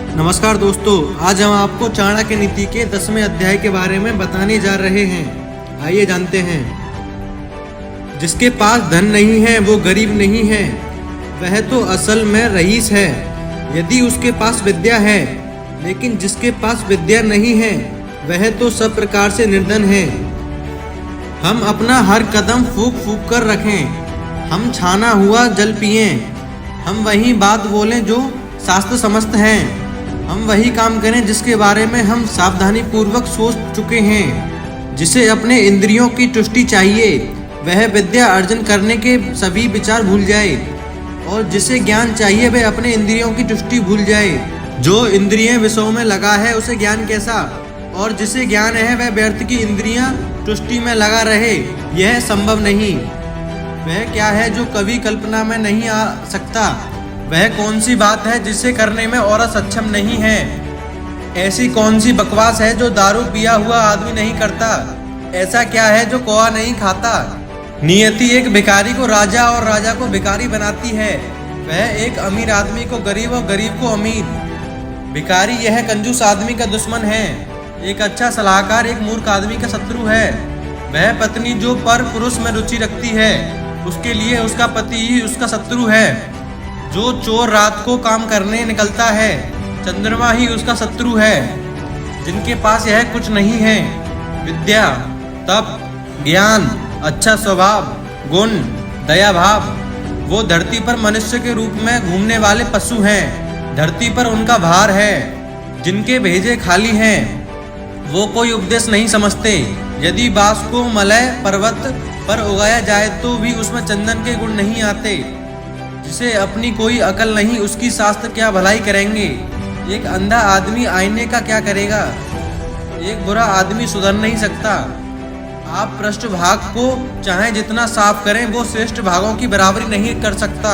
नमस्कार दोस्तों, आज हम आपको चाणक्य नीति के 10वें अध्याय के बारे में बताने जा रहे हैं। आइए जानते हैं। जिसके पास धन नहीं है वो गरीब नहीं है, वह तो असल में रईस है यदि उसके पास विद्या है। लेकिन जिसके पास विद्या नहीं है वह तो सब प्रकार से निर्धन है। हम अपना हर कदम फूंक फूंक कर रखें, हम छाना हुआ जल पिएं, हम वही बात बोलें जो शास्त्र समस्त हैं, हम वही काम करें जिसके बारे में हम सावधानी पूर्वक सोच चुके हैं। जिसे अपने इंद्रियों की तुष्टि चाहिए वह विद्या अर्जन करने के सभी विचार भूल जाए, और जिसे ज्ञान चाहिए वह अपने इंद्रियों की तुष्टि भूल जाए। जो इंद्रियें विषयों में लगा है उसे ज्ञान कैसा, और जिसे ज्ञान है वह व्यर्थ की इंद्रियां तुष्टि में लगा रहे, यह संभव नहीं। वह क्या है जो कभी कल्पना में नहीं आ सकता, वह कौन सी बात है जिसे करने में औरत सक्षम नहीं है। ऐसी कौन सी बकवास है जो दारू पिया हुआ आदमी नहीं करता, ऐसा क्या है जो कौवा नहीं खाता। नियति एक भिखारी को राजा और राजा को भिखारी बनाती है, वह एक अमीर आदमी को गरीब और गरीब को अमीर। भिखारी यह कंजूस आदमी का दुश्मन है, एक अच्छा सलाहकार एक मूर्ख आदमी का शत्रु है। वह पत्नी जो पर पुरुष में रुचि रखती है उसके लिए उसका पति ही उसका शत्रु है। जो चोर रात को काम करने निकलता है चंद्रमा ही उसका शत्रु है। जिनके पास यह कुछ नहीं है, विद्या, तप, ज्ञान, अच्छा स्वभाव, गुण, दया भाव, वो धरती पर मनुष्य के रूप में घूमने वाले पशु हैं। धरती पर उनका भार है। जिनके भेजे खाली हैं वो कोई उपदेश नहीं समझते। यदि बांस को मलय पर्वत पर उगाया जाए तो भी उसमें चंदन के गुण नहीं आते। जिसे अपनी कोई अकल नहीं उसकी शास्त्र क्या भलाई करेंगे। एक अंधा आदमी आईने का क्या करेगा, एक बुरा आदमी सुधर नहीं सकता। आप पृष्ठ भाग को चाहे जितना साफ करें वो श्रेष्ठ भागों की बराबरी नहीं कर सकता।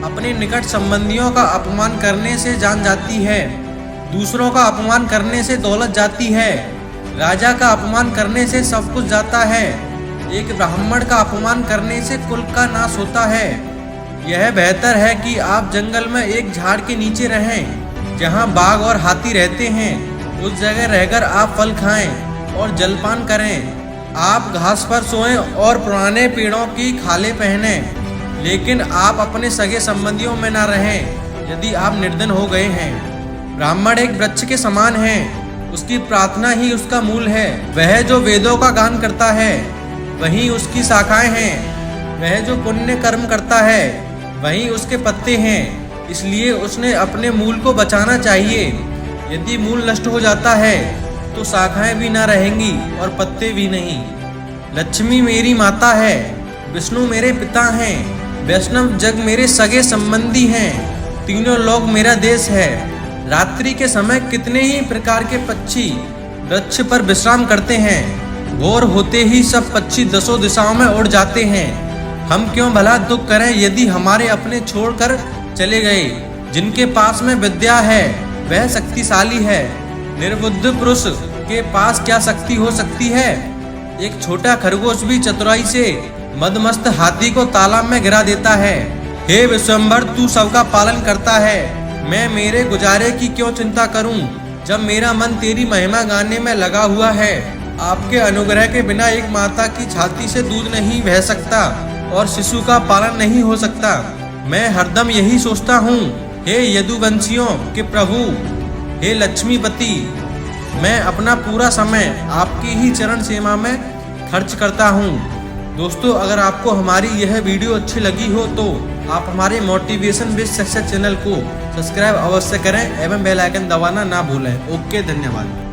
अपने निकट संबंधियों का अपमान करने से जान जाती है, दूसरों का अपमान करने से दौलत जाती है। राजा का अपमान करने से सब कुछ जाता है, एक ब्राह्मण का अपमान करने से कुल का नाश होता है। यह बेहतर है कि आप जंगल में एक झाड़ के नीचे रहें जहां बाघ और हाथी रहते हैं। उस जगह रहकर आप फल खाएं और जलपान करें। आप घास पर सोएं और पुराने पेड़ों की खालें पहनें, लेकिन आप अपने सगे संबंधियों में न रहें यदि आप निर्धन हो गए हैं। ब्राह्मण एक वृक्ष के समान है, उसकी प्रार्थना ही उसका मूल है। वह जो वेदों का गान करता है वही उसकी शाखाएं हैं। वह जो पुण्य कर्म करता है वहीं उसके पत्ते हैं। इसलिए उसने अपने मूल को बचाना चाहिए। यदि मूल नष्ट हो जाता है तो शाखाएं भी ना रहेंगी और पत्ते भी नहीं। लक्ष्मी मेरी माता है, विष्णु मेरे पिता हैं, वैष्णव जग मेरे सगे संबंधी हैं, तीनों लोग मेरा देश है। रात्रि के समय कितने ही प्रकार के पक्षी वृक्ष पर विश्राम करते हैं। भोर होते ही सब पक्षी दसों दिशाओं में उड़ जाते हैं। हम क्यों भला दुख करें यदि हमारे अपने छोड़कर चले गए। जिनके पास में विद्या है वह शक्तिशाली है। निर्बुद्ध पुरुष के पास क्या शक्ति हो सकती है। एक छोटा खरगोश भी चतुराई से मदमस्त हाथी को तालाब में गिरा देता है। हे विश्वम्भर, तू सबका पालन करता है, मैं मेरे गुजारे की क्यों चिंता करूं जब मेरा मन तेरी महिमा गाने में लगा हुआ है। आपके अनुग्रह के बिना एक माता की छाती से दूध नहीं बह सकता और शिशु का पालन नहीं हो सकता। मैं हरदम यही सोचता हूँ, हे यदुवंशियों के प्रभु, हे लक्ष्मीपति, मैं अपना पूरा समय आपकी ही चरण सेवा में खर्च करता हूँ। दोस्तों, अगर आपको हमारी यह वीडियो अच्छी लगी हो तो आप हमारे मोटिवेशन बेस्ड सक्सेस चैनल को सब्सक्राइब अवश्य करें एवं बेल आइकन दबाना ना भूलें। ओके, धन्यवाद।